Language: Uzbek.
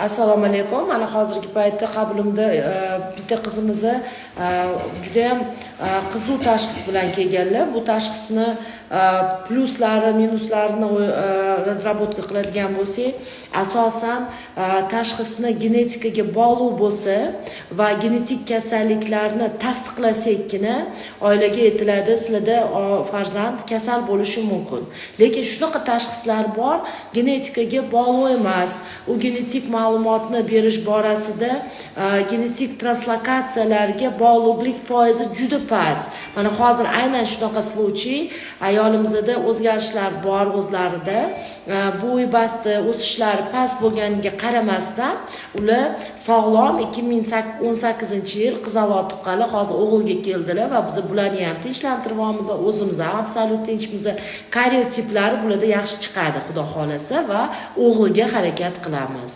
Assalomu alaykum. Mana hozirgi paytda qabulimda bitta qizimizni juda ham qiziq tashxis bilan kelganlar. Bu tashxisni pluslari, minuslarini razrabotka qiladigan bo'lsak, asosan tashxisni genetikaga bog'liq bo'lsa va genetik kasalliklarni tasdiqlasakkina oilaga aytiladi, sizlarda farzand kasal bo'lishi mumkin. Lekin shunaqa tashxislar bor, genetikaga bog'liq emas. U genetik ma'lumotni berish borasida genetik translokatsiyalarga bog'liqlik foizi juda past. Mana hozir aynan shunaqa случай ayolimizda o'zgarishlar bor o'zlarida. Bo'y basti, o'sishlari past bo'lganiga qaramasdan ular sog'lom 2018-yil qizaloq tuqqanlar hozir o'g'ilga keldilar va biz bularni ham tinchlantiribmiz, o'zimiz ham absolyut tinchmiz. Karyotiplari bularda yaxshi chiqadi, xudo xolasa, va o'g'ilga harakat qilamiz.